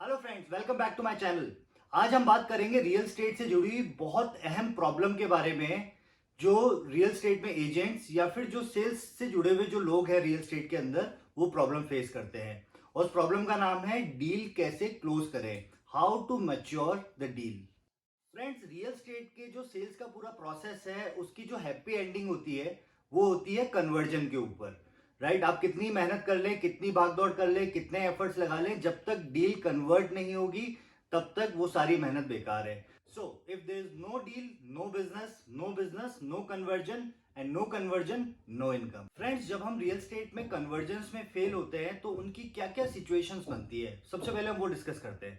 Hello friends, welcome back to my channel. आज हम बात करेंगे रियल एस्टेट से जुड़ी हुई बहुत अहम प्रॉब्लम के बारे में, जो रियल एस्टेट में एजेंट्स या फिर जो सेल्स से जुड़े हुए जो लोग हैं रियल एस्टेट के अंदर, वो प्रॉब्लम फेस करते हैं। और उस प्रॉब्लम का नाम है डील कैसे क्लोज करें, how to mature the deal. Friends, real estate के जो सेल्स का पूरा प्रोसेस है, उसकी जो हैप्पी एंडिंग होती है वो होती है कन्वर्जन के ऊपर। राइट, आप कितनी मेहनत कर लें, कितनी भागदौड़ कर लें, कितने एफर्ट्स लगा लें, जब तक डील कन्वर्ट नहीं होगी तब तक वो सारी मेहनत बेकार है। So if there is no deal, no business, no business, no conversion, and no conversion, no income. Friends, जब हम रियल एस्टेट में कन्वर्जन में फेल होते हैं तो उनकी क्या क्या सिचुएशंस बनती है, सबसे पहले हम वो डिस्कस करते हैं।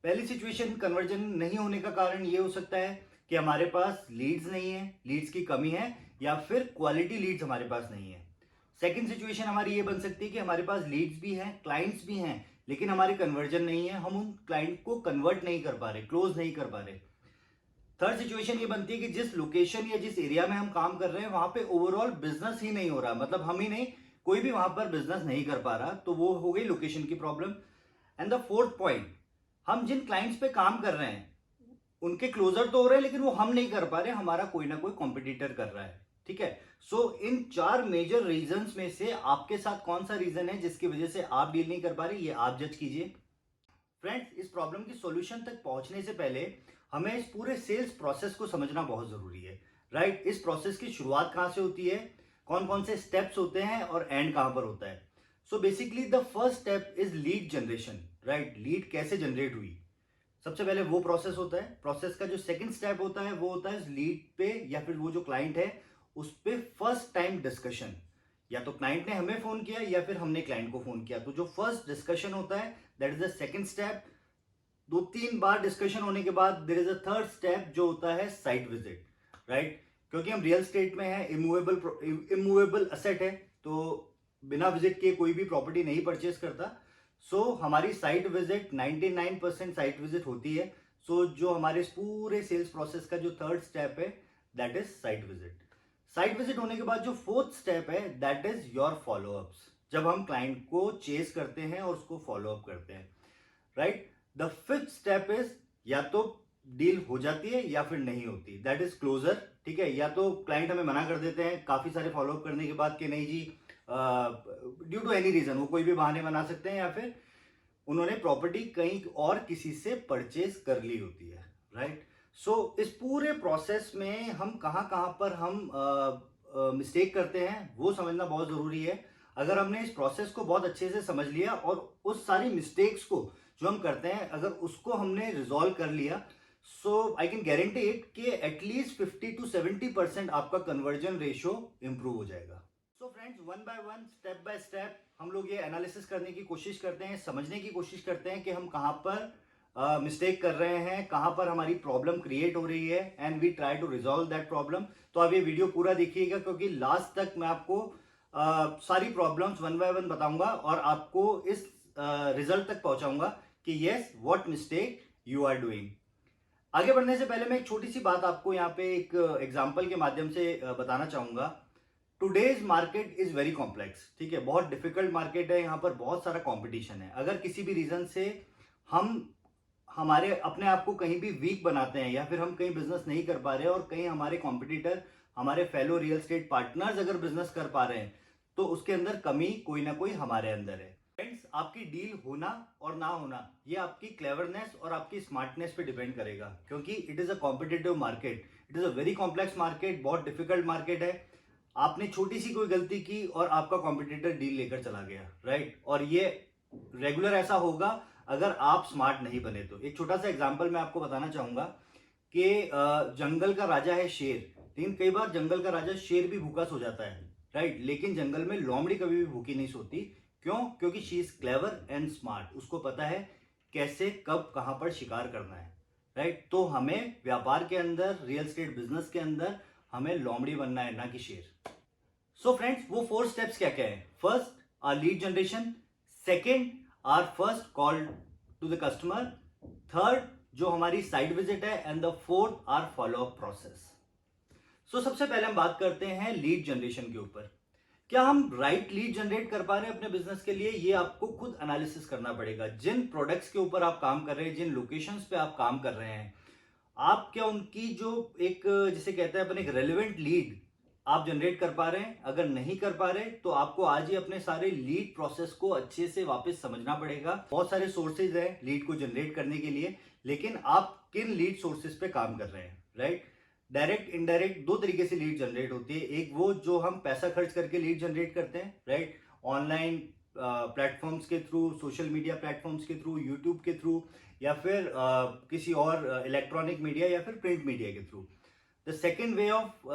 पहली सिचुएशन, कन्वर्जन नहीं होने का कारण ये हो सकता है कि हमारे पास लीड्स नहीं है, लीड्स की कमी है, या फिर क्वालिटी लीड्स हमारे पास नहीं है। सेकंड सिचुएशन हमारी ये बन सकती है कि हमारे पास लीड्स भी हैं, क्लाइंट्स भी हैं, लेकिन हमारे कन्वर्जन नहीं है, हम उन क्लाइंट को कन्वर्ट नहीं कर पा रहे, क्लोज नहीं कर पा रहे। थर्ड सिचुएशन ये बनती है कि जिस लोकेशन या जिस एरिया में हम काम कर रहे हैं वहां पे ओवरऑल बिजनेस ही नहीं हो रहा, मतलब हम ही नहीं, कोई भी वहां पर बिजनेस नहीं कर पा रहा, तो वो हो गई लोकेशन की problem. And the fourth point, हम जिन क्लाइंट्स पे काम कर रहे हैं उनके क्लोजर तो हो रहे हैं, लेकिन वो हम नहीं कर पा रहे, हमारा कोई ना कोई कॉम्पिटिटर कर रहा है। ठीक है, सो इन चार मेजर रीजंस में से आपके साथ कौन सा रीजन है जिसकी वजह से आप डील नहीं कर पा रहे, ये आप जज कीजिए। फ्रेंड्स, इस प्रॉब्लम की सॉल्यूशन तक पहुंचने से पहले हमें इस पूरे सेल्स प्रोसेस को समझना बहुत जरूरी है। राइट, इस प्रोसेस की शुरुआत कहां से होती है, कौन कौन से स्टेप्स होते हैं और एंड कहां पर होता है। So basically the first step is lead generation. Right, lead कैसे जनरेट हुई, सबसे पहले वो प्रोसेस होता है। प्रोसेस का जो सेकंड स्टेप होता है वो होता है लीड पे या फिर वो जो क्लाइंट है उस पे फर्स्ट टाइम डिस्कशन। या तो क्लाइंट ने हमें फोन किया या फिर हमने क्लाइंट को फोन किया, तो जो फर्स्ट डिस्कशन होता है that is the second step. दो तीन बार डिस्कशन होने के बाद there is a third step जो होता है साइट विजिट। राइट, क्योंकि हम रियल स्टेट में है, इमूवेबल असेट है, तो बिना विजिट के कोई भी प्रॉपर्टी नहीं परचेज करता। हमारी साइट विजिट 99% साइट विजिट होती है। जो हमारे इस पूरे सेल्स प्रोसेस का जो थर्ड स्टेप है that is site visit. Site visit होने के बाद जो फोर्थ स्टेप है दैट इज योर फॉलोअप्स, जब हम क्लाइंट को चेस करते हैं और उसको फॉलोअप करते हैं। Right, the fifth step is या तो डील हो जाती है या फिर नहीं होती, दैट इज क्लोजर। ठीक है, या तो क्लाइंट हमें मना कर देते हैं काफी सारे फॉलोअप करने के बाद कि नहीं जी, ड्यू टू एनी रीजन, वो कोई भी बहाने बना सकते हैं, या फिर उन्होंने प्रॉपर्टी कहीं और किसी से परचेज कर ली होती है। राइट, इस पूरे प्रोसेस में हम कहाँ कहाँ पर हम मिस्टेक करते हैं वो समझना बहुत जरूरी है। अगर हमने इस प्रोसेस को बहुत अच्छे से समझ लिया और उस सारी मिस्टेक्स को जो हम करते हैं अगर उसको हमने रिजॉल्व कर लिया, आई कैन गारंटी इट कि एटलीस्ट 50 to 70% आपका कन्वर्जन रेशियो इंप्रूव हो जाएगा। Friends, one by one, step by step हम लोग ये एनालिसिस करने की कोशिश करते हैं, समझने की कोशिश करते हैं कि हम कहां पर मिस्टेक कर रहे हैं, कहां पर हमारी प्रॉब्लम क्रिएट हो रही है, and we try to resolve that problem. तो अब ये वीडियो पूरा देखिएगा क्योंकि लास्ट तक मैं आपको सारी प्रॉब्लम्स वन बाय वन बताऊंगा और आपको इस रिजल्ट तक पहुंचाऊंगा कि yes, what mistake you are doing. आगे बढ़ने से पहले मैं एक छोटी सी बात आपको यहाँ पे एक एग्जाम्पल के माध्यम से बताना चाहूंगा। Today's market is very complex. ठीक है, बहुत डिफिकल्ट मार्केट है, यहाँ पर बहुत सारा कंपटीशन है। अगर किसी भी रीजन से हम हमारे अपने आप को कहीं भी वीक बनाते हैं या फिर हम कहीं बिजनेस नहीं कर पा रहे हैं और कहीं हमारे कॉम्पिटिटर, हमारे फेलो रियल स्टेट पार्टनर्स अगर बिजनेस कर पा रहे हैं, तो उसके अंदर कमी कोई ना कोई हमारे अंदर है। फ्रेंड्स, आपकी डील होना और ना होना ये आपकी क्लेवरनेस और आपकी स्मार्टनेस पे डिपेंड करेगा, क्योंकि it is a competitive market, it is a very complex market, बहुत डिफिकल्ट मार्केट है। आपने छोटी सी कोई गलती की और आपका कॉम्पिटिटर डील लेकर चला गया। राइट, और ये रेगुलर ऐसा होगा अगर आप स्मार्ट नहीं बने तो। एक छोटा सा एग्जांपल मैं आपको बताना चाहूंगा कि जंगल का राजा है शेर, लेकिन कई बार जंगल का राजा शेर भी भूखा सो जाता है। राइट, लेकिन जंगल में लोमड़ी कभी भी भूखी नहीं सोती। क्यों? क्योंकि she is clever and smart, उसको पता है कैसे कब कहां पर शिकार करना है। राइट, तो हमें व्यापार के अंदर, रियल एस्टेट बिजनेस के अंदर हमें लोमड़ी बनना है, ना कि शेर। फ्रेंड्स, वो फोर स्टेप्स क्या क्या है? First, our lead generation. Second, our first call to the customer. Third, जो हमारी साइट विजिट है, and the fourth, our follow up process. सबसे पहले हम बात करते हैं लीड जनरेशन के ऊपर। क्या हम राइट लीड जनरेट कर पा रहे हैं अपने बिजनेस के लिए, ये आपको खुद एनालिसिस करना पड़ेगा। जिन प्रोडक्ट्स के ऊपर आप काम कर रहे हैं, जिन लोकेशंस पे आप काम कर रहे हैं, आप क्या उनकी जो एक जिसे कहते हैं अपन एक रेलेवेंट लीड आप जनरेट कर पा रहे हैं? अगर नहीं कर पा रहे तो आपको आज ही अपने सारे लीड प्रोसेस को अच्छे से वापस समझना पड़ेगा। बहुत सारे सोर्सेज हैं लीड को जनरेट करने के लिए, लेकिन आप किन लीड सोर्सेज पे काम कर रहे हैं, राइट? डायरेक्ट इनडायरेक्ट दो तरीके से लीड जनरेट होती है। एक वो जो हम पैसा खर्च करके लीड जनरेट करते हैं, राइट, ऑनलाइन प्लेटफॉर्म्स के थ्रू, सोशल मीडिया प्लेटफॉर्म्स के थ्रू, यूट्यूब के थ्रू, या फिर किसी और इलेक्ट्रॉनिक मीडिया या फिर प्रिंट मीडिया के through. The second way of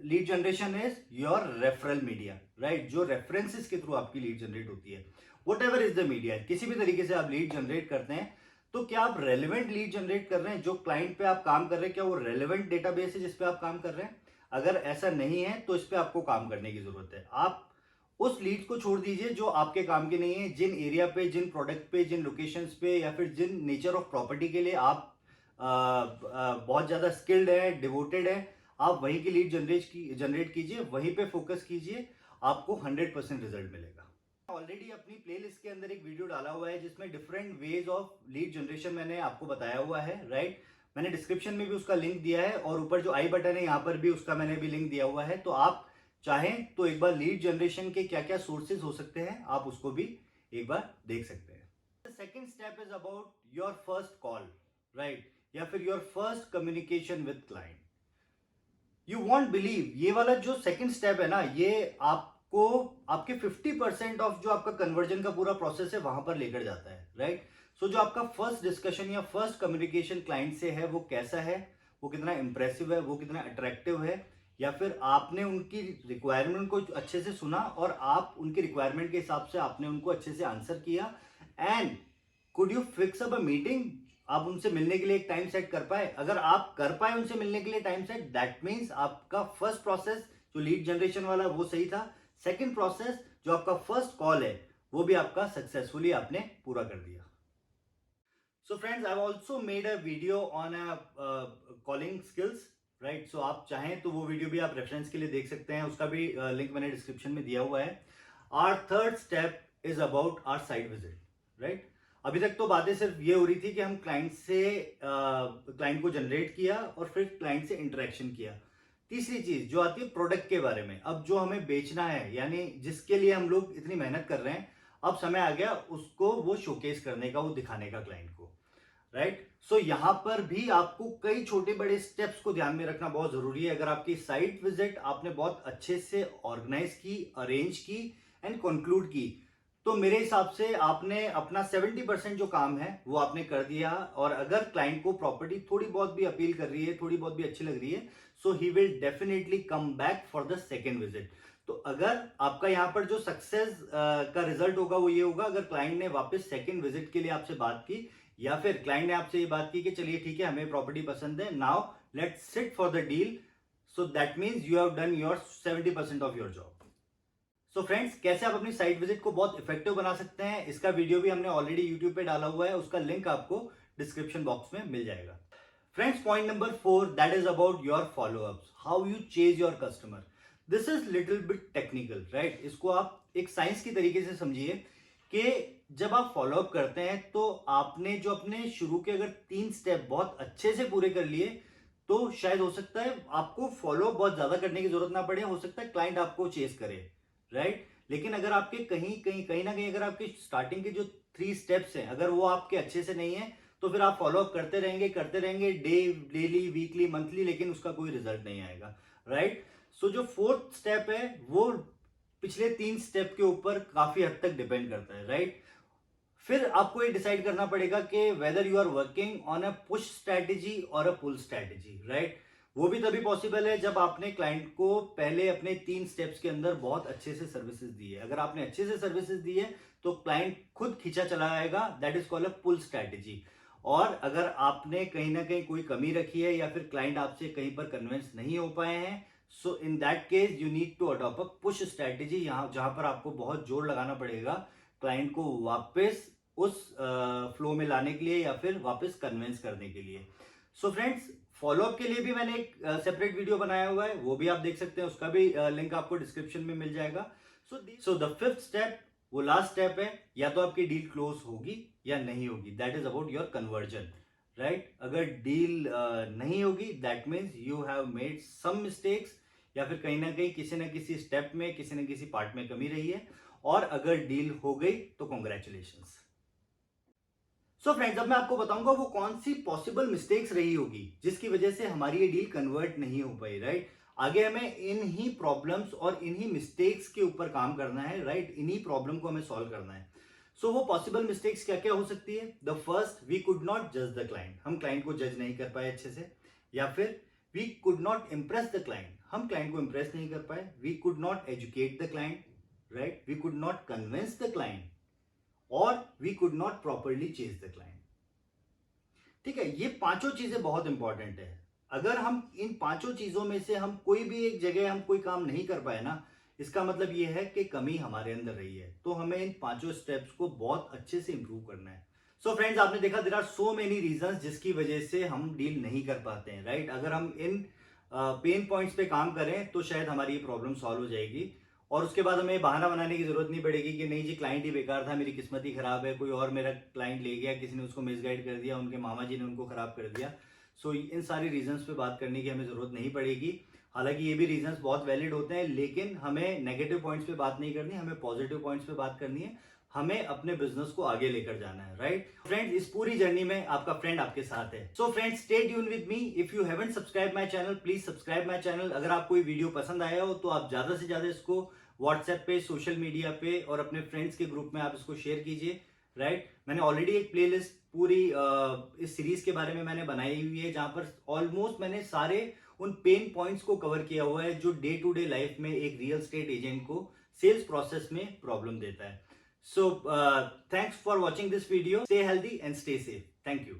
lead generation is your referral media, right, जो रेफरेंसेस के थ्रू आपकी लीड जनरेट होती है। What ever is the media, किसी भी तरीके से आप लीड जनरेट करते हैं, तो क्या आप रेलेवेंट लीड जनरेट कर रहे हैं? जो क्लाइंट पे आप काम कर रहे हैं, क्या वो रेलेवेंट डेटाबेस है जिस पे आप काम कर रहे हैं? अगर ऐसा नहीं है तो इस पे आपको काम करने की जरूरत है। आप उस लीड को छोड़ दीजिए जो आपके काम की नहीं है। जिन एरिया पे, जिन प्रोडक्ट पे, जिन लोकेशंस पे, या फिर जिन नेचर ऑफ प्रॉपर्टी के लिए आप बहुत ज्यादा स्किल्ड है, डिवोटेड है, आप वहीं की लीड जनरेट कीजिए, वहीं पे फोकस कीजिए, आपको 100% रिजल्ट मिलेगा। ऑलरेडी अपनी प्लेलिस्ट के अंदर एक वीडियो डाला हुआ है जिसमें different ways of lead generation मैंने आपको बताया हुआ है, राइट। मैंने डिस्क्रिप्शन में भी उसका लिंक दिया है और ऊपर जो आई बटन है यहाँ पर भी उसका मैंने भी लिंक दिया हुआ है। तो आप चाहें तो एक बार लीड जनरेशन के क्या क्या सोर्सेज हो सकते हैं, आप उसको भी एक बार देख सकते हैं। Second step is about your first call, right, या फिर your first communication with client. You won't believe, ये वाला जो सेकेंड स्टेप है ना, ये आपको आपके 50% ऑफ जो आपका कन्वर्जन का पूरा प्रोसेस है वहां पर लेकर जाता है, राइट। सो जो आपका फर्स्ट डिस्कशन या फर्स्ट कम्युनिकेशन क्लाइंट से है वो कैसा है, वो कितना इंप्रेसिव है, वो कितना अट्रैक्टिव है, या फिर आपने उनकी रिक्वायरमेंट को अच्छे से सुना और आप उनकी रिक्वायरमेंट के हिसाब से आपने उनको अच्छे से आंसर किया, and could you fix up a meeting, आप उनसे मिलने के लिए एक टाइम सेट कर पाए। अगर आप कर पाए उनसे मिलने के लिए टाइम सेट, दैट मीन्स आपका फर्स्ट प्रोसेस जो लीड जनरेशन वाला वो सही था। सेकंड प्रोसेस जो आपका फर्स्ट कॉल है वो भी आपका सक्सेसफुली आपने पूरा कर दिया। So friends, I have also made a video on a calling skills, right. So आप चाहें तो वो वीडियो भी आप रेफरेंस के लिए देख सकते हैं, उसका भी लिंक मैंने डिस्क्रिप्शन में दिया हुआ है। Our third step is about our site visit, right. अभी तक तो बातें सिर्फ ये हो रही थी कि हम क्लाइंट को जनरेट किया और फिर क्लाइंट से इंटरेक्शन किया। तीसरी चीज जो आती है प्रोडक्ट के बारे में, अब जो हमें बेचना है, यानी जिसके लिए हम लोग इतनी मेहनत कर रहे हैं, अब समय आ गया उसको वो शोकेस करने का, वो दिखाने का क्लाइंट को, राइट। सो यहां पर भी आपको कई छोटे बड़े स्टेप्स को ध्यान में रखना बहुत जरूरी है। अगर आपकी साइट विजिट आपने बहुत अच्छे से ऑर्गेनाइज की, अरेंज की एंड कंक्लूड की, तो मेरे हिसाब से आपने अपना 70% जो काम है वो आपने कर दिया। और अगर क्लाइंट को प्रॉपर्टी थोड़ी बहुत भी अपील कर रही है, थोड़ी बहुत भी अच्छी लग रही है, so he will definitely come back for the second visit. तो अगर आपका यहाँ पर जो सक्सेस का रिजल्ट होगा वो ये होगा, अगर क्लाइंट ने वापस सेकेंड विजिट के लिए आपसे बात की, या फिर क्लाइंट ने आपसे ये बात की कि चलिए ठीक है, हमें प्रॉपर्टी पसंद है, now let's sit for the deal, so that means you have done your 70% of your job. So friends, कैसे आप अपनी साइट विजिट को बहुत इफेक्टिव बना सकते हैं, इसका वीडियो भी हमने ऑलरेडी यूट्यूब पे डाला हुआ है, उसका लिंक आपको डिस्क्रिप्शन बॉक्स में मिल जाएगा। Friends, point number 4, that is about your follow-ups, how you chase your customer. This is little bit technical, right. इसको आप एक साइंस की तरीके से समझिए कि जब आप फॉलोअप करते हैं तो आपने जो अपने शुरू के अगर 3 स्टेप बहुत अच्छे से पूरे कर लिए, तो शायद हो सकता है आपको फॉलोअप बहुत ज्यादा करने की जरूरत ना पड़े, हो सकता है क्लाइंट आपको चेस करे, राइट। लेकिन अगर आपके कहीं ना कहीं अगर आपके स्टार्टिंग के जो 3 स्टेप्स हैं अगर वो आपके अच्छे से नहीं है, तो फिर आप फॉलोअप करते रहेंगे डेली, वीकली, मंथली, लेकिन उसका कोई रिजल्ट नहीं आएगा, राइट। सो जो 4th स्टेप है वो पिछले 3 स्टेप के ऊपर काफी हद तक डिपेंड करता है, राइट। फिर आपको ये डिसाइड करना पड़ेगा कि whether you are working on a push strategy और अ पुल स्ट्रैटेजी, राइट। वो भी तभी पॉसिबल है जब आपने क्लाइंट को पहले अपने 3 स्टेप्स के अंदर बहुत अच्छे से सर्विसेज दी है। अगर आपने अच्छे से सर्विसेज दी है तो क्लाइंट खुद खींचा चला आएगा, that is called a pull strategy. और अगर आपने कहीं ना कहीं कोई कमी रखी है या फिर क्लाइंट आपसे कहीं पर कन्विंस नहीं हो पाए हैं, so in that case you need to adopt a push strategy, जहां पर आपको बहुत जोर लगाना पड़ेगा क्लाइंट को वापस उस फ्लो में लाने के लिए या फिर वापस कन्विंस करने के लिए। सो फ्रेंड्स, फॉलोअप के लिए भी मैंने एक सेपरेट वीडियो बनाया हुआ है, वो भी आप देख सकते हैं, उसका भी लिंक आपको डिस्क्रिप्शन में मिल जाएगा। सो द फिफ्थ स्टेप, वो लास्ट स्टेप है, या तो आपकी डील क्लोज होगी या नहीं होगी, that is about your conversion, right. अगर डील नहीं होगी, that means you have made some mistakes, या फिर कहीं ना कहीं किसी ना किसी स्टेप में, किसी ना किसी पार्ट में कमी रही है। और अगर डील हो गई तो कॉन्ग्रेचुलेशंस। सो फ्रेंड्स, अब मैं आपको बताऊंगा वो कौन सी पॉसिबल मिस्टेक्स रही होगी जिसकी वजह से हमारी ये डील कन्वर्ट नहीं हो पाई, राइट। आगे हमें इन ही प्रॉब्लम्स और इन ही मिस्टेक्स के ऊपर काम करना है, राइट। इन्हीं प्रॉब्लम को हमें सॉल्व करना है। सो वो पॉसिबल मिस्टेक्स क्या क्या हो सकती है? The first, we could not जज द क्लाइंट, हम क्लाइंट को जज नहीं कर पाए अच्छे से। या फिर we could not impress the client, हम क्लाइंट को इम्प्रेस नहीं कर पाए। We could not educate the client, right. We could not convince the client, और we could not properly chase the client. ठीक है, ये पांचों चीजें बहुत इंपॉर्टेंट है। अगर हम इन पांचों चीजों में से हम कोई भी एक जगह हम कोई काम नहीं कर पाए ना, इसका मतलब ये है कि कमी हमारे अंदर रही है। तो हमें इन पांचों स्टेप्स को बहुत अच्छे से इंप्रूव करना है। सो फ्रेंड्स, आपने देखा there are so many reasons जिसकी वजह से हम डील नहीं कर पाते हैं, राइट। अगर हम इन पेन पॉइंट्स पे काम करें तो शायद हमारी ये प्रॉब्लम सॉल्व हो जाएगी, और उसके बाद हमें बहाना बनाने की जरूरत नहीं पड़ेगी कि नहीं जी क्लाइंट ही बेकार था, मेरी किस्मत ही खराब है, कोई और मेरा क्लाइंट ले गया, किसी ने उसको मिसगाइड कर दिया, उनके मामा जी ने उनको खराब कर दिया। सो इन सारी रीजंस पे बात करने की हमें जरूरत नहीं पड़ेगी। हालांकि ये भी रीजंस बहुत वैलिड होते हैं, लेकिन हमें नेगेटिव पॉइंट्स पे बात नहीं करनी, हमें पॉजिटिव पॉइंट्स पे बात करनी है। हमें अपने बिजनेस को आगे लेकर जाना है, राइट। फ्रेंड्स, इस पूरी जर्नी में आपका फ्रेंड आपके साथ है। So friends, stay tune with me. If you haven't subscribe my channel, please subscribe my channel. अगर आपको ये वीडियो पसंद आया हो तो आप ज्यादा से ज्यादा इसको व्हाट्सएप पे, सोशल मीडिया पे और अपने फ्रेंड्स के ग्रुप में आप इसको शेयर कीजिए, राइट। मैंने ऑलरेडी एक प्लेलिस्ट पूरी इस सीरीज के बारे में मैंने बनाई हुई है, जहां पर ऑलमोस्ट मैंने सारे उन पेन पॉइंट्स को कवर किया हुआ है जो डे टू डे लाइफ में एक रियल एस्टेट एजेंट को सेल्स प्रोसेस में प्रॉब्लम देता है। So thanks for watching this video. Stay healthy and stay safe. Thank you.